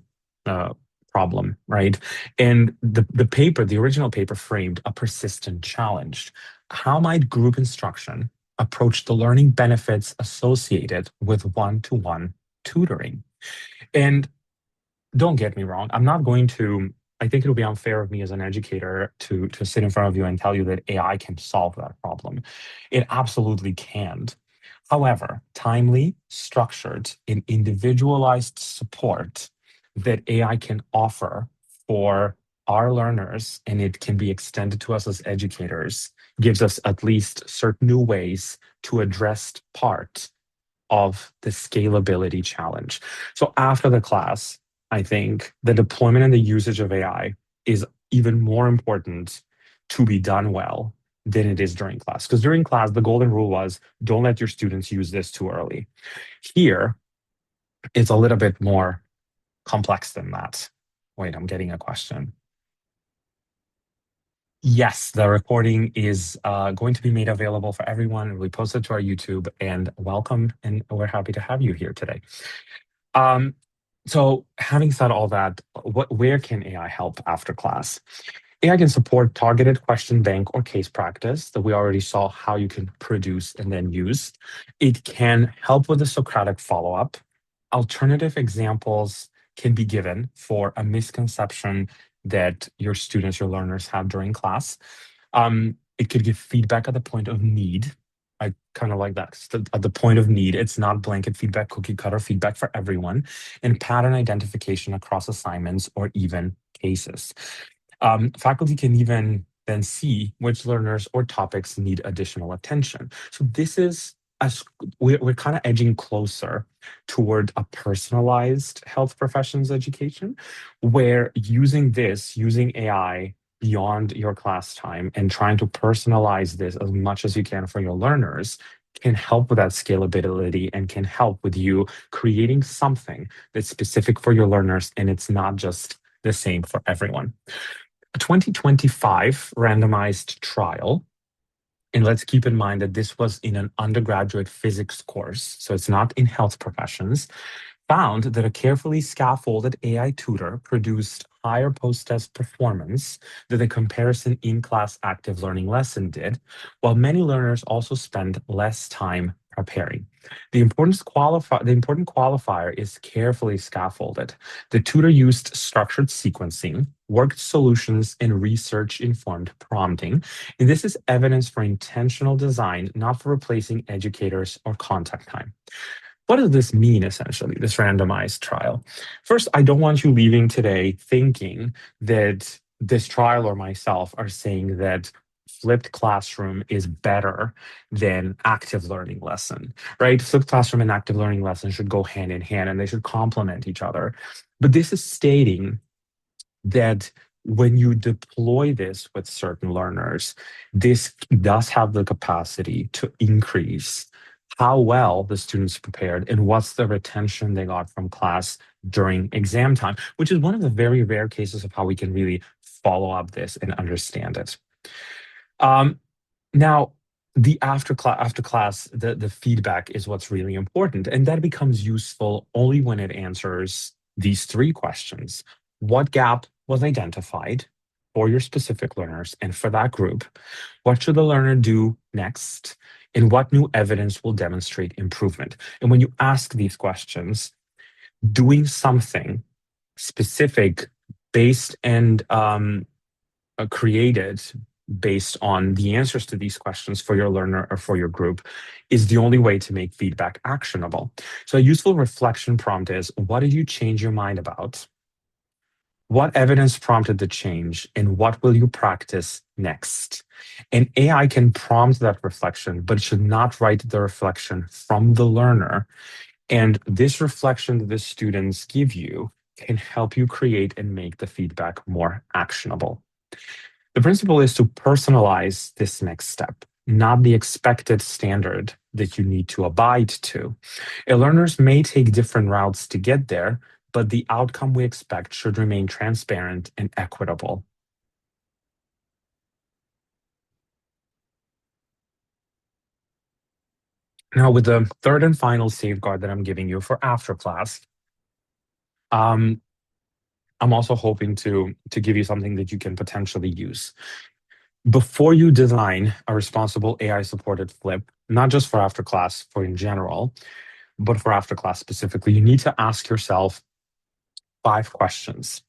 problem, right? And the original paper framed a persistent challenge. How might group instruction approach the learning benefits associated with one-to-one tutoring? And don't get me wrong, I think it'll be unfair of me as an educator to sit in front of you and tell you that AI can solve that problem. It absolutely can't. However, timely, structured, and individualized support that AI can offer for our learners, and it can be extended to us as educators, gives us at least certain new ways to address part of the scalability challenge. So after the class, I think the deployment and the usage of AI is even more important to be done well than it is during class. Because during class, the golden rule was don't let your students use this too early. Here, it's a little bit more complex than that. Wait, I'm getting a question. Yes, the recording is going to be made available for everyone. We post it to our YouTube, and welcome, and we're happy to have you here today. So having said all that, where can AI help after class? AI can support targeted question bank or case practice that we already saw how you can produce and then use. It can help with the Socratic follow-up. Alternative examples can be given for a misconception that your students, your learners have during class. It could give feedback at the point of need. I kind of like that. At the point of need, it's not blanket feedback, cookie cutter feedback for everyone, and pattern identification across assignments or even cases. Faculty can even then see which learners or topics need additional attention. So this is we're kind of edging closer toward a personalized health professions education, where using AI beyond your class time and trying to personalize this as much as you can for your learners can help with that scalability and can help with you creating something that's specific for your learners, and it's not just the same for everyone. A 2025 randomized trial, and let's keep in mind that this was in an undergraduate physics course, so it's not in health professions, found that a carefully scaffolded AI tutor produced higher post-test performance than the comparison in-class active learning lesson did, while many learners also spend less time preparing. The important qualifier is carefully scaffolded. The tutor used structured sequencing, worked solutions, and research-informed prompting. And this is evidence for intentional design, not for replacing educators or contact time. What does this mean, essentially, this randomized trial? First, I don't want you leaving today thinking that this trial or myself are saying that flipped classroom is better than active learning lesson, right? Flipped classroom and active learning lesson should go hand in hand and they should complement each other. But this is stating that when you deploy this with certain learners, this does have the capacity to increase how well the students prepared and what's the retention they got from class during exam time, which is one of the very rare cases of how we can really follow up this and understand it. Now, the after class, the feedback is what's really important, and that becomes useful only when it answers these three questions. What gap was identified for your specific learners and for that group? What should the learner do next? And what new evidence will demonstrate improvement? And when you ask these questions, doing something specific based and created based on the answers to these questions for your learner or for your group is the only way to make feedback actionable. So a useful reflection prompt is, what did you change your mind about? What evidence prompted the change, and what will you practice next? And AI can prompt that reflection, but it should not write the reflection from the learner. And this reflection that the students give you can help you create and make the feedback more actionable. The principle is to personalize this next step, not the expected standard that you need to abide to. Learners may take different routes to get there, but the outcome we expect should remain transparent and equitable. Now, with the third and final safeguard that I'm giving you for after class, um, I'm also hoping to give you something that you can potentially use. Before you design a responsible AI-supported flip, not just for after class, for in general, but for after class specifically, you need to ask yourself 5 questions.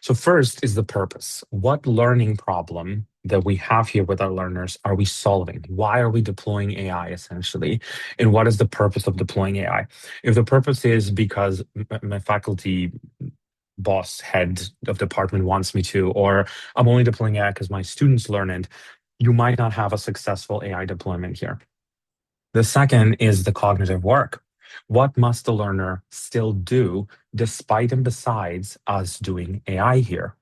So first is the purpose. What learning problem that we have here with our learners are we solving? Why are we deploying AI essentially? And what is the purpose of deploying AI? If the purpose is because my faculty boss head of department wants me to, or I'm only deploying AI because my students learn it, you might not have a successful AI deployment here. The second is the cognitive work. What must the learner still do despite and besides us doing AI here?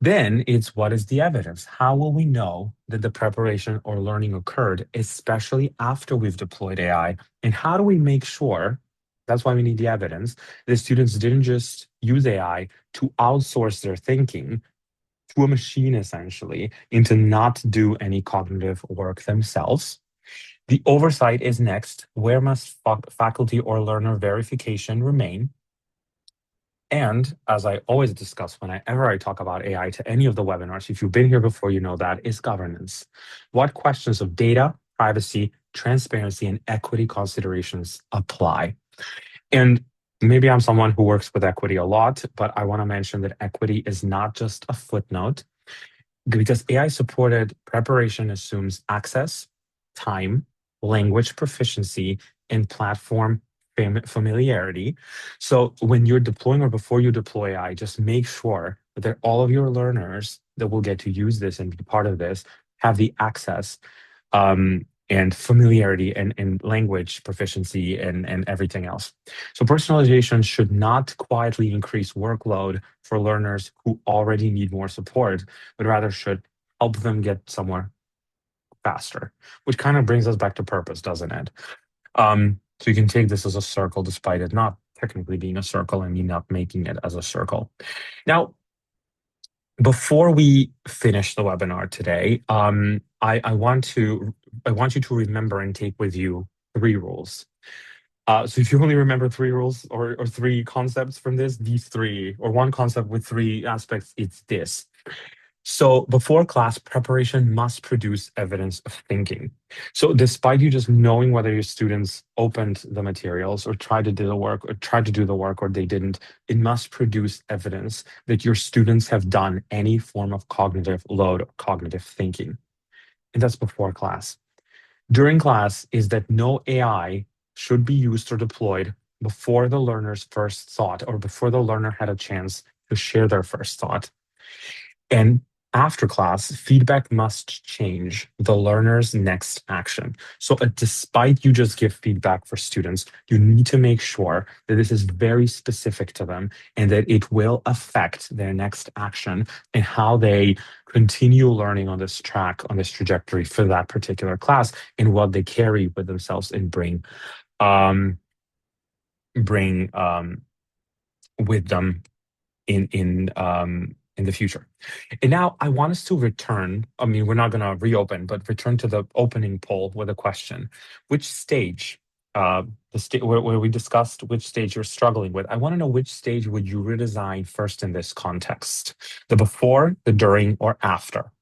Then it's what is the evidence? How will we know that the preparation or learning occurred, especially after we've deployed AI? And how do we make sure, that's why we need the evidence, the students didn't just use AI to outsource their thinking to a machine essentially, and to not do any cognitive work themselves. The oversight is next. Where must faculty or learner verification remain? And as I always discuss whenever I talk about AI to any of the webinars, if you've been here before, you know that is governance. What questions of data, privacy, transparency, and equity considerations apply? And maybe I'm someone who works with equity a lot, but I want to mention that equity is not just a footnote, because AI supported preparation assumes access, time, language proficiency, and platform familiarity. So when you're deploying or before you deploy AI, just make sure that all of your learners that will get to use this and be part of this have the access and familiarity and language proficiency and everything else. So personalization should not quietly increase workload for learners who already need more support, but rather should help them get somewhere faster, which kind of brings us back to purpose, doesn't it? So you can take this as a circle despite it not technically being a circle and me not making it as a circle. Now, before we finish the webinar today, I want you to remember and take with you 3 rules. So if you only remember 3 rules or 3 concepts from this, these 3, or 1 concept with 3 aspects, it's this. So before class, preparation must produce evidence of thinking. So despite you just knowing whether your students opened the materials or tried to do the work or they didn't, it must produce evidence that your students have done any form of cognitive load or cognitive thinking. And that's before class. During class is that no AI should be used or deployed before the learner's first thought or before the learner had a chance to share their first thought. And after class, feedback must change the learner's next action. So despite you just give feedback for students, you need to make sure that this is very specific to them and that it will affect their next action and how they continue learning on this track, on this trajectory for that particular class, and what they carry with themselves and bring with them in the future. And now I want us to return. I mean, we're not going to reopen, but return to the opening poll with a question. Which stage, the state where we discussed which stage you're struggling with, I want to know which stage would you redesign first in this context? The before, the during, or after,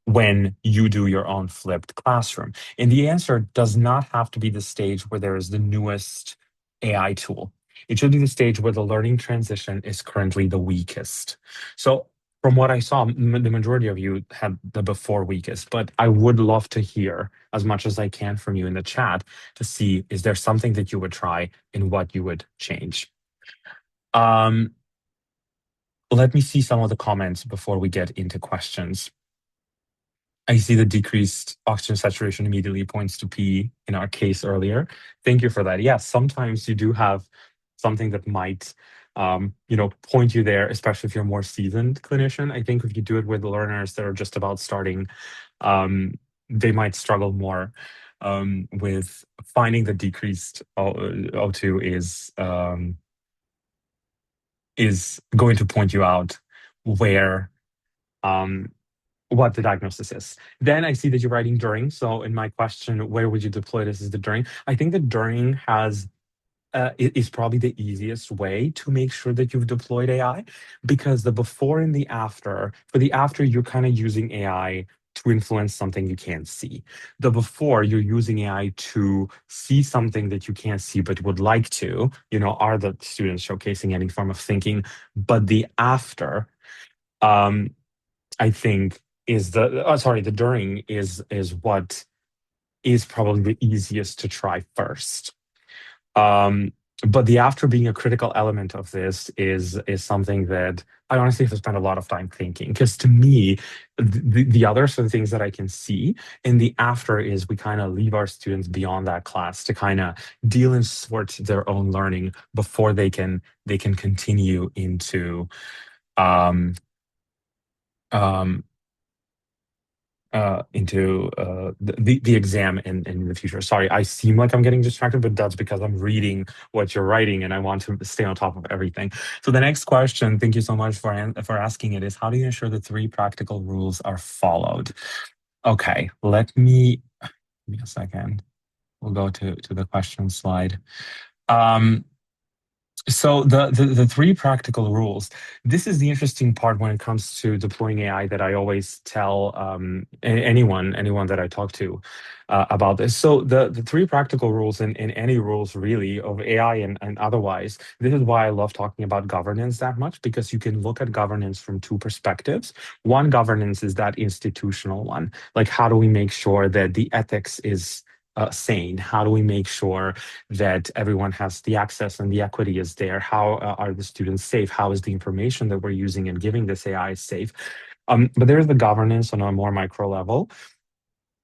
when you do your own flipped classroom? And the answer does not have to be the stage where there is the newest AI tool. It should be the stage where the learning transition is currently the weakest. So from what I saw, the majority of you had the before weakest, but I would love to hear as much as I can from you in the chat to see, is there something that you would try and what you would change? Um, let me see some of the comments before we get into questions. I see the decreased oxygen saturation immediately points to P in our case earlier. Thank you for that. Yes, sometimes you do have something that might, point you there, especially if you're a more seasoned clinician. I think if you do it with learners that are just about starting, um, they might struggle more with finding the decreased O2 is going to point you out where um, what the diagnosis is. Then I see that you're writing during. So in my question, where would you deploy this is the during. I think the during is probably the easiest way to make sure that you've deployed AI, because the before and the after, for the after, you're kind of using AI to influence something you can't see. The before, you're using AI to see something that you can't see but would like to, are the students showcasing any form of thinking? But the after, um, I think the during is what is probably the easiest to try first. But the after being a critical element of this is something that I honestly have spent a lot of time thinking, because to me, the other sort of things that I can see in the after is we kind of leave our students beyond that class to kind of deal and sort their own learning before they can continue into um, um, the exam in the future. Sorry, I seem like I'm getting distracted, but that's because I'm reading what you're writing and I want to stay on top of everything. So the next question, thank you so much for asking it, is how do you ensure the three practical rules are followed? Okay, give me a second. We'll go to the question slide. So the three practical rules. This is the interesting part when it comes to deploying AI that I always tell anyone that I talk to about this. So the three practical rules in any rules really of AI and otherwise. This is why I love talking about governance that much, because you can look at governance from two perspectives. One governance is that institutional one, like how do we make sure that the ethics is sane? How do we make sure that everyone has the access and the equity is there? How are the students safe? How is the information that we're using and giving this AI safe? But there's the governance on a more micro level.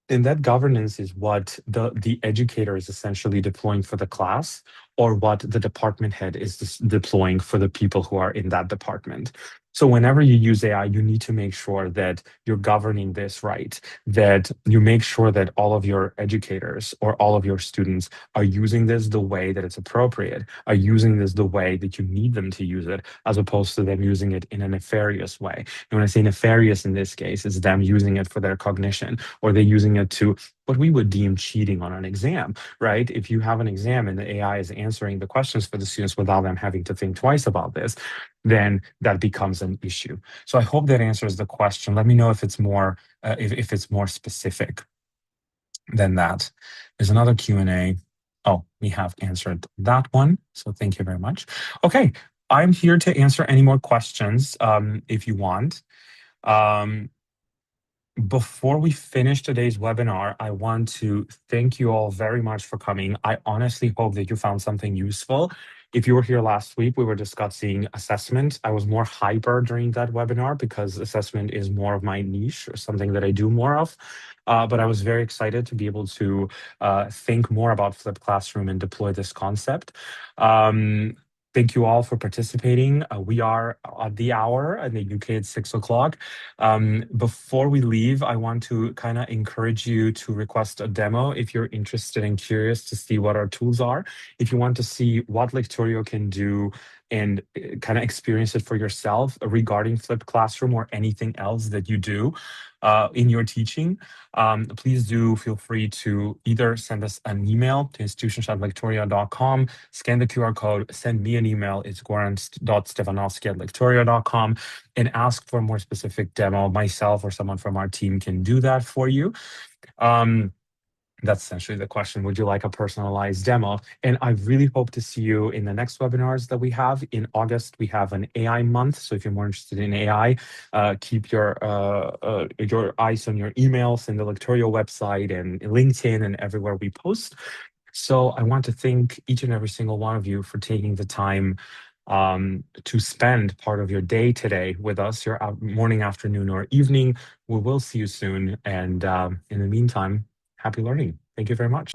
And that governance is what the educator is essentially deploying for the class, or what the department head is deploying for the people who are in that department. So whenever you use AI, you need to make sure that you're governing this right, that you make sure that all of your educators or all of your students are using this the way that it's appropriate, are using this the way that you need them to use it, as opposed to them using it in a nefarious way. And when I say nefarious in this case, it's them using it for their cognition, or they're using it to what we would deem cheating on an exam, right? If you have an exam and the AI is answering the questions for the students without them having to think twice about this, then that becomes an issue. So I hope that answers the question. Let me know if it's more if it's more specific than that. There's another Q&A. Oh, we have answered that one. So thank you very much. Okay, I'm here to answer any more questions if you want. Before we finish today's webinar, I want to thank you all very much for coming. I honestly hope that you found something useful. If you were here last week, we were discussing assessment. I was more hyper during that webinar because assessment is more of my niche, or something that I do more of. But I was very excited to be able to think more about flipped classroom and deploy this concept. Thank you all for participating. We are at the hour. In the UK, it's 6 o'clock. Before we leave, I want to kind of encourage you to request a demo if you're interested and curious to see what our tools are. If you want to see what Lecturio can do and kind of experience it for yourself regarding flipped classroom or anything else that you do in your teaching, please do feel free to either send us an email to institutions@lecturio.com, scan the QR code, send me an email. It's goran.stevanovski@lecturio.com, and ask for a more specific demo. Myself or someone from our team can do that for you. That's essentially the question. Would you like a personalized demo? And I really hope to see you in the next webinars that we have. In August, we have an AI month. So if you're more interested in AI, keep your eyes on your emails and the Lecturio website and LinkedIn and everywhere we post. So I want to thank each and every single one of you for taking the time to spend part of your day today with us, your morning, afternoon, or evening. We will see you soon. And in the meantime, happy learning. Thank you very much.